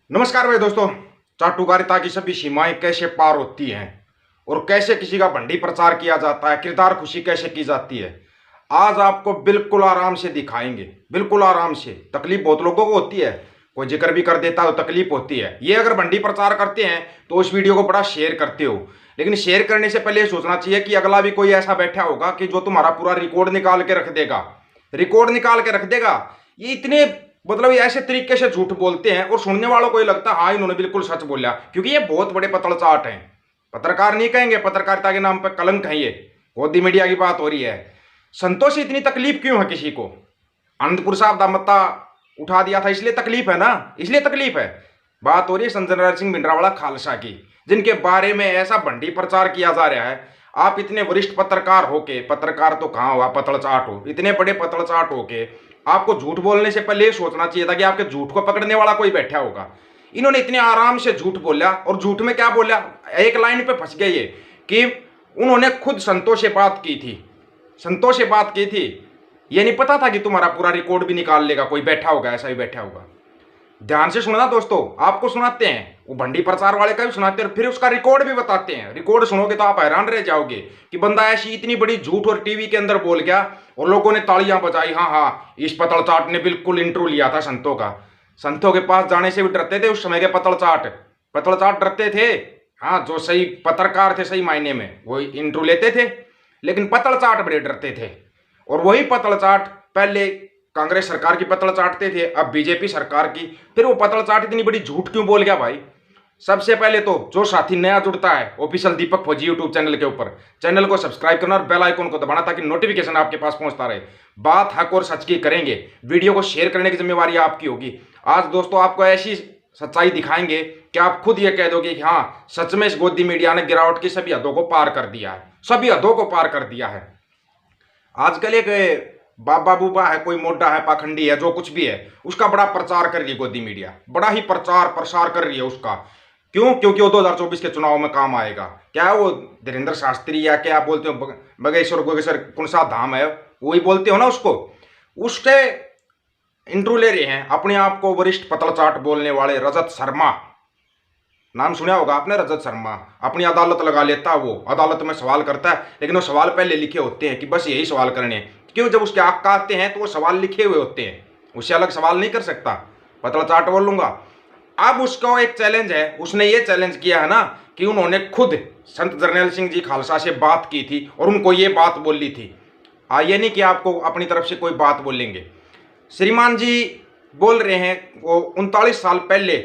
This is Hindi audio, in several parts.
नमस्कार भाई दोस्तों। चाटुकारिता की सभी सीमाएं कैसे पार होती हैं और कैसे किसी का भंडी प्रचार किया जाता है, किरदार खुशी कैसे की जाती है, आज आपको बिल्कुल आराम से दिखाएंगे। बिल्कुल आराम से। तकलीफ बहुत लोगों को होती है, कोई जिक्र भी कर देता है तो तकलीफ होती है। ये अगर भंडी प्रचार करते हैं तो उस वीडियो को बड़ा शेयर करते हो, लेकिन शेयर करने से पहले सोचना चाहिए कि अगला भी कोई ऐसा बैठा होगा कि जो तुम्हारा पूरा रिकॉर्ड निकाल के रख देगा। रिकॉर्ड निकाल के रख देगा। ये इतने मतलब ये ऐसे तरीके से झूठ बोलते हैं और सुनने वालों को ये लगता है हाँ इन्होंने बिल्कुल सच बोला, क्योंकि ये बहुत बड़े पतलचाट हैं। पत्रकार नहीं कहेंगे, पत्रकारिता के नाम पर कलंक है ये। गोदी मीडिया की बात हो रही है। संतोष से इतनी तकलीफ क्यों है किसी को? अनंतपुर साहब दामत्ता उठा दिया था इसलिए तकलीफ है ना, इसलिए तकलीफ है। बात हो रही है संजय सिंह भिंडरावाला खालसा की, जिनके बारे में ऐसा भंडी प्रचार किया जा रहा है। आप इतने वरिष्ठ पत्रकार होके, पत्रकार तो कहाँ हुआ, पतलचाट हो, इतने बड़े पतलचाट होके आपको झूठ बोलने से पहले सोचना चाहिए था कि आपके झूठ को पकड़ने वाला कोई बैठा होगा। इन्होंने इतने आराम से झूठ बोला, और झूठ में क्या बोला, एक लाइन पे फंस गए ये कि उन्होंने खुद संतोष से बात की थी। संतोष से बात की थी, ये नहीं पता था कि तुम्हारा पूरा रिकॉर्ड भी निकाल लेगा कोई बैठा होगा, ऐसा ही बैठा होगा। ध्यान से सुनना दोस्तों, आपको सुनाते हैं, वो भंडी प्रचार वाले का भी सुनाते हैं और फिर उसका रिकॉर्ड भी बताते हैं। रिकॉर्ड सुनोगे तो आप हैरान रह जाओगे कि बंदा ऐसी इतनी बड़ी झूठ और टीवी के अंदर बोल गया और लोगों ने तालियां बजाई। हाँ हाँ, इस पतलचाट ने बिल्कुल इंटरव्यू लिया था संतों का। संतों के पास जाने से भी डरते थे उस समय के पतलचाट। पतलचाट डरते थे। हाँ, जो सही पत्रकार थे सही मायने में वो इंटरव्यू लेते थे, लेकिन पतलचाट बड़े डरते थे। और वही पतलचाट पहले कांग्रेस सरकार की पतल चाटते थे, अब बीजेपी सरकार की। फिर वो पतल चाट इतनी बड़ी झूठ क्यों बोल गया भाई? सबसे पहले तो जो साथी नया जुड़ता है ऑफिशियल दीपक फौजी यूट्यूब चैनल के ऊपर, चैनल को सब्सक्राइब करना और बेल आइकन को दबाना ताकि नोटिफिकेशन आपके पास पहुंचता रहे। बात हक और सच की करेंगे, वीडियो को शेयर करने की जिम्मेवारी आपकी होगी। आज दोस्तों आपको ऐसी सच्चाई दिखाएंगे कि आप खुद ये कह दोगे कि हाँ सच में इस गोदी मीडिया ने गिरावट की सभी हदों को पार कर दिया है, सभी हदों को पार कर दिया है। आजकल एक बाबा बूबा है, कोई मोटा है, पाखंडी है, जो कुछ भी है, उसका बड़ा प्रचार कर रही है गोदी मीडिया, बड़ा ही प्रचार प्रसार कर रही है उसका। क्यों? क्योंकि वो 2024 के चुनाव में काम आएगा। क्या है वो, धीरेन्द्र शास्त्री या क्या बोलते हो, बगेश्वर बगेश्वर कौन सा धाम है, वही बोलते हो ना उसको। उसके इंटरव्यू ले रहे हैं अपने आप को वरिष्ठ पतलचाट बोलने वाले रजत शर्मा। नाम सुना होगा आपने, रजत शर्मा। अपनी अदालत लगा लेता है, वो अदालत में सवाल करता है, लेकिन वो सवाल पहले लिखे होते हैं कि बस यही सवाल करने हैं। क्यों? जब उसके आका आते हैं तो वो सवाल लिखे हुए होते हैं, उससे अलग सवाल नहीं कर सकता। पतलचाट बोल लूंगा। अब उसका एक चैलेंज है, उसने ये चैलेंज किया है ना कि उन्होंने खुद संत जरनैल सिंह जी खालसा से बात की थी और उनको ये बात बोली थी। ये नहीं कि आपको अपनी तरफ से कोई बात बोलेंगे। श्रीमान जी बोल रहे हैं वो 39 साल पहले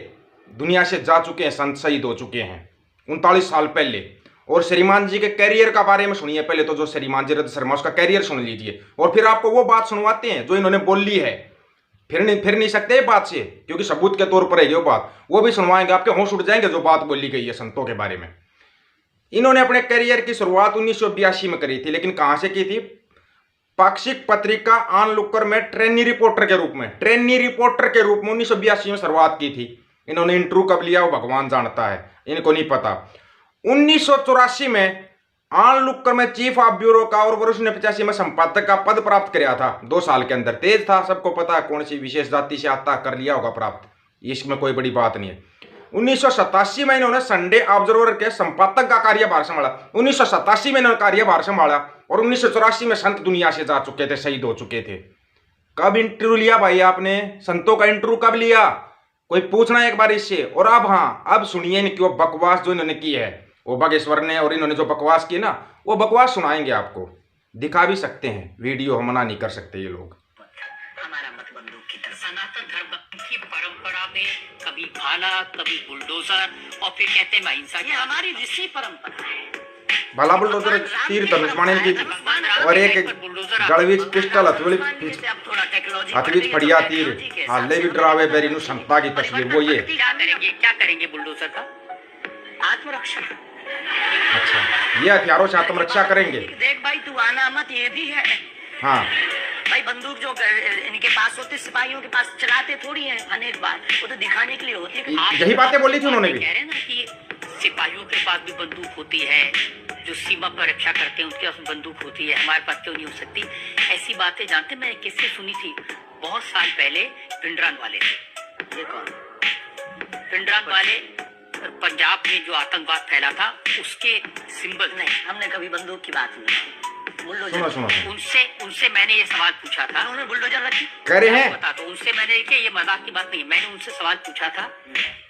दुनिया से जा चुके हैं, संत शहीद हो चुके हैं 39 साल पहले। और श्रीमान जी के कैरियर का बारे में सुनिए पहले तो, जो श्रीमान जी रजत शर्मा उसका कैरियर सुन लीजिए और फिर आपको वो बात सुनवाते हैं जो इन्होंने बोल ली है। फिर नहीं सकते बात से, क्योंकि सबूत के तौर पर है वो बात, वो भी सुनवाएंगे, आपके होश उड़ जाएंगे जो बात बोली गई है संतों के बारे में। इन्होंने अपने करियर की शुरुआत 1982 में करी थी, लेकिन कहां से की थी? पाक्षिक पत्रिका आन लुक्कर में ट्रेनी रिपोर्टर के रूप में, 1982 में शुरुआत की थी। इन्होंने इंटरव्यू कब लिया वो भगवान जानता है, इनको नहीं पता। 1984 में आन लुक्कर में चीफ ऑफ ब्यूरो का और वर्ष 1985 में संपादक का पद प्राप्त किया था। 2 साल के अंदर, तेज था, सबको पता है कौन सी विशेष जाति से आता, कर लिया होगा प्राप्त, इसमें कोई बड़ी बात नहीं है। 1987 में इन्होंने संडे ऑब्जर्वर के संपादक का कार्यभार संभाला। 1987 में इन्होंने कार्यभार संभाला और 1984 में संत दुनिया से जा चुके थे, शहीद हो चुके थे। कब इंटरव्यू लिया भाई आपने? संतों का इंटरव्यू कब लिया? कोई पूछना एक बार इससे। और अब हाँ, अब सुनिए इनकी वो बकवास जो इन्होंने की है, वो बागेश्वर ने और इन्होंने जो बकवास की ना, वो बकवास सुनाएंगे आपको, दिखा भी सकते हैं वीडियो, हम मना नहीं कर सकते ये लोग। हमारा मत बंदूक की तरफ। सनातन धर्म की परंपरा में कभी भाला, कभी बुलडोजर और फिर कहते हैं अहिंसा। ये हमारी ऋषि परंपरा है। भाला बुलडोजर तीर धनुष माने की, और एक गड़वीच पिस्टल हथवीच फड़िया तीर हाले भी डरावे बेरीनु संता की तस्वीर, वो ये क्या करेंगे बुलडोजर का? आत्मरक्षा। अच्छा, ये हथियारों से आत्मरक्षा करेंगे। देख भाई, तू आना मत, ये भी है। हाँ भाई, बंदूक जो इनके पास होते, सिपाहियों के पास चलाते थोड़ी है अनेक बार, वो तो दिखाने के लिए होती है। यही बातें बोली थी उन्होंने भी। कह रहे हैं ना कि सिपाहियों के पास भी बंदूक होती है, जो सीमा पर रक्षा करते हैं उनके पास बंदूक होती है, हमारे पास क्यों नहीं हो सकती? ऐसी बातें जानते, मैं किससे सुनी थी बहुत साल पहले, पिंडरान वाले। ये कौन? पाकिस्तान वाले पंजाब में जो आतंकवाद फैला था उसके सिंबल नहीं, हमने कभी बंदूक की बात नहीं की। बुलडोजर, सुनो उनसे मैंने ये सवाल पूछा था, उन्होंने बुलडोजर रखी कह रहे हैं। बता, तो उनसे मैंने ये मजाक की बात नहीं, मैंने उनसे सवाल पूछा था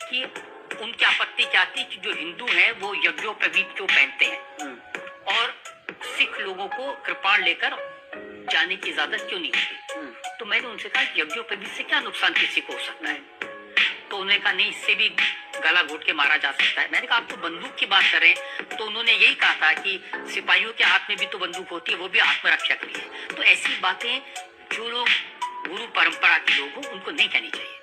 कि उनकी आपत्ति क्या थी कि जो हिंदू हैं वो यज्ञोपवीत क्यों पहनते हैं और सिख लोगों को कृपाण लेकर जाने की इजाजत क्यों नहीं होती। तो मैंने उनसे कहा यज्ञोपवीत से क्या नुकसान किसी को हो सकता है, तो उन्होंने कहा नहीं, इससे भी गला घोट के मारा जा सकता है। मैंने कहा आप तो बंदूक की बात करें, तो उन्होंने यही कहा था कि सिपाहियों के हाथ में भी तो बंदूक होती है, वो भी आत्मरक्षा के लिए। तो ऐसी बातें जो लोग गुरु परंपरा के लोग हों उनको नहीं कहनी चाहिए।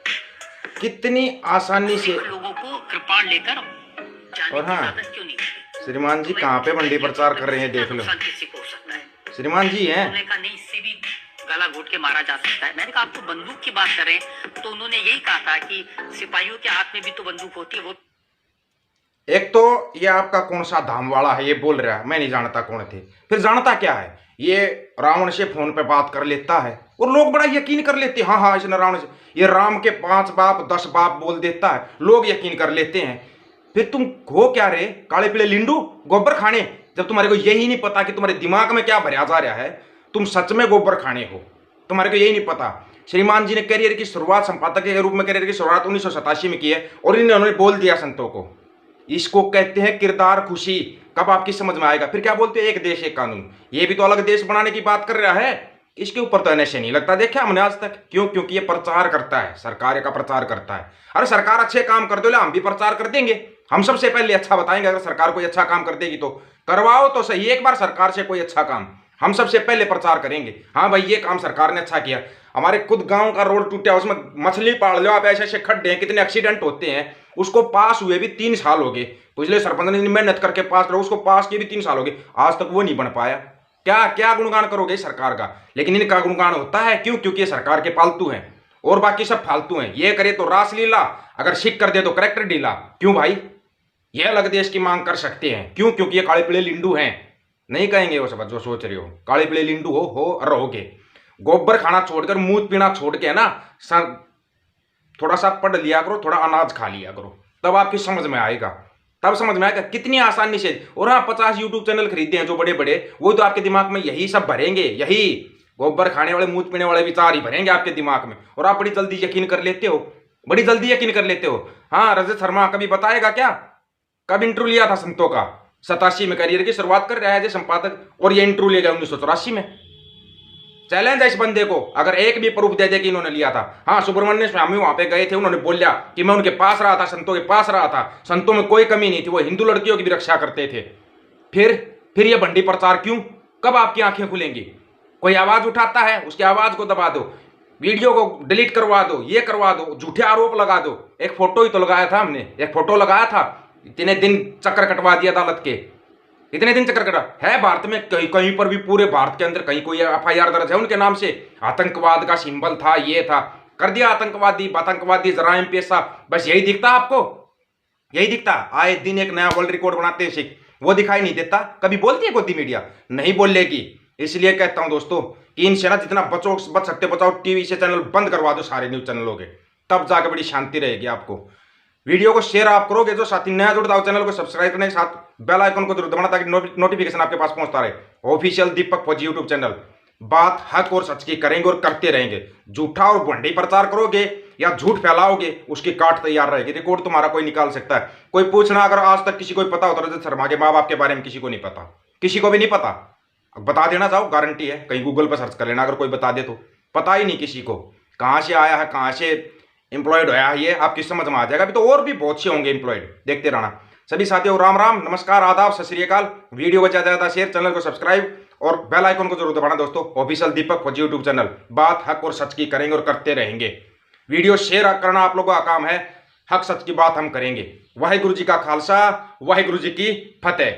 कितनी आसानी से लोगों को कृपाण लेकर जाने और हाँ, की आदत क्यों नहीं होती। श्रीमान जी कहाँ पे बंडी प्रचार कर रहे हैं, देख लो। किसी को हो सकता है, श्रीमान जी हैं। उन्होंने कहा नहीं, इससे भी गला घोट के मारा जा सकता है। मैंने कहा आप तो बंदूक की बात करें, तो उन्होंने यही कहा था कि सिपाहियों के हाथ में भी तो बंदूक होती है। वो एक तो ये आपका कौन सा धाम वाला है ये बोल रहा है, मैं नहीं जानता कौन थे, फिर जानता क्या है, ये रावण से फोन पे बात कर लेता है और लोग बड़ा यकीन कर लेते हैं। हाँ हाँ, इसने रावण से, ये राम के 5 बाप 10 बाप बोल देता है, लोग यकीन कर लेते हैं। फिर तुम हो क्या रे, काले पीले लिंडू गोबर खाने, जब तुम्हारे को यही नहीं पता कि तुम्हारे दिमाग में क्या भरा जा रहा है, तुम सच में गोबर खाने हो, तुम्हारे को यही नहीं पता। श्रीमान जी ने करियर की शुरुआत संपादक के रूप में करियर की शुरुआत 1987 में की है और इन्होंने बोल दिया संतों को, इसको कहते हैं किरदार खुशी। कब आपकी समझ में आएगा? फिर क्या बोलते हैं एक देश एक कानून, ये भी तो अलग देश बनाने की बात कर रहा है। इसके ऊपर तो नशे नहीं लगता देखा हमने आज तक। क्यों? क्योंकि ये प्रचार करता है, सरकार का प्रचार करता है। अरे सरकार अच्छे काम कर दो, हम भी प्रचार कर देंगे, हम सबसे पहले अच्छा बताएंगे। अगर सरकार कोई अच्छा काम कर देगी तो करवाओ तो सही एक बार सरकार से कोई अच्छा काम, हम सबसे पहले प्रचार करेंगे। हाँ भाई, ये काम सरकार ने अच्छा किया। हमारे खुद गांव का रोड टूटा, उसमें मछली पाल लो आप, ऐसे ऐसे खड्डे हैं, कितने एक्सीडेंट होते हैं। उसको पास हुए भी 3 साल हो गए, पिछले सरपंच ने मेहनत करके पास करो, उसको पास किए भी 3 साल हो गए, आज तक वो नहीं बन पाया। क्या क्या गुणगान करोगे सरकार का? लेकिन इनका गुणगान होता है क्यों? क्योंकि ये सरकार के पालतू हैं और बाकी सब फालतू हैं। ये करे तो रासलीला, अगर शिक कर दे तो करेक्टर ढीला। क्यों भाई? ये अलग देश की मांग कर सकते हैं। क्यों? क्योंकि ये काले पीले लिंडू हैं। नहीं कहेंगे वो सब जो सोच रहे हो, काले पीले लिंडू हो रहोगे। गोबर खाना छोड़कर मूत पीना छोड़ के ना थोड़ा सा पढ़ लिया करो, थोड़ा अनाज खा लिया करो, तब आपकी समझ में आएगा, तब समझ में आएगा कितनी आसानी से। और हाँ, 50 यूट्यूब चैनल खरीदते हैं जो बड़े बड़े, वो तो आपके दिमाग में यही सब भरेंगे, यही गोबर खाने वाले मूत पीने वाले विचार ही भरेंगे आपके दिमाग में, और आप बड़ी जल्दी यकीन कर लेते हो, बड़ी जल्दी यकीन कर लेते हो। हाँ, रजत शर्मा कभी बताएगा क्या, कब इंटरव्यू लिया था संतों का? 87 में करियर की शुरुआत कर रहा है संपादक, और ये इंटरव्यू ले गया 1984 में। चैलेंज है इस बंदे को, अगर एक भी प्रूफ दे दे कि इन्होंने लिया था। हाँ, सुब्रमण्य स्वामी वहां पे गए थे, उन्होंने बोला कि मैं उनके पास रहा था, संतों के पास रहा था, संतों में कोई कमी नहीं थी, वो हिंदू लड़कियों की भी रक्षा करते थे। फिर ये बंडी प्रचार क्यों? कब आपकी आंखें खुलेंगी? कोई आवाज उठाता है, उसकी आवाज को दबा दो, वीडियो को डिलीट करवा दो, ये करवा दो, झूठे आरोप लगा दो। एक फोटो ही तो लगाया था हमने, एक फोटो लगाया था, इतने दिन चक्कर कटवा दिया अदालत के, इतने दिन चक्कर कटा है। भारत में कहीं पर भी, पूरे भारत के अंदर कहीं कोई FIR दर्ज है उनके नाम से? आतंकवाद का सिंबल था, ये था, कर दिया आतंकवादी जराइम पेशा, बस यही दिखता आपको, यही दिखता। आए दिन एक नया वर्ल्ड रिकॉर्ड बनाते हैं सिख, वो दिखाई नहीं देता। कभी बोलती है गोदी मीडिया? नहीं बोलेगी। इसलिए कहता हूं दोस्तों कि इनसे ना जितना बच सकते बचाओ, टीवी से चैनल बंद करवा दो सारे न्यूज चैनलों के, तब जाकर बड़ी शांति रहेगी आपको। वीडियो को शेयर आप करोगे, जो साथी नया जुड़ता हो चैनल को सब्सक्राइब करने के साथ बेल आइकन को जरूर दबाना, ताकि नोटिफिकेशन आपके पास पहुंचता रहे। ऑफिशियल दीपक फौजी यूट्यूब चैनल, बात हक और सच की करेंगे और करते रहेंगे। झूठा और भंडी प्रचार करोगे या झूठ फैलाओगे, उसकी काट तैयार रहेगी, रिकॉर्ड तुम्हारा कोई निकाल सकता है। कोई पूछना, अगर आज तक किसी को पता होता रजत शर्मा के माँ बाप के बारे में किसी को नहीं पता, किसी को भी नहीं पता, बता देना चाहो, गारंटी है, कहीं गूगल पर सर्च कर लेना, अगर कोई बता दे तो। पता ही नहीं किसी को, कहाँ से आया है, कहाँ से एम्प्लॉयड होया है, ये आपकी समझ में आ जाएगा। अभी तो और भी बहुत से होंगे एम्प्लॉयड, देखते रहना। सभी साथियों राम राम, नमस्कार, आदाब, सत श्री अकाल। वीडियो को ज़्यादा ज़्यादा शेयर, चैनल को सब्सक्राइब और बेल आइकन को जरूर दबाना दोस्तों। ऑफिशियल दीपक फौजी यूट्यूब चैनल, बात हक और सच की करेंगे और करते रहेंगे। वीडियो शेयर करना आप लोगों का काम है, हक सच की बात हम करेंगे। वाहिगुरु जी का खालसा, वाहिगुरु जी की फतेह।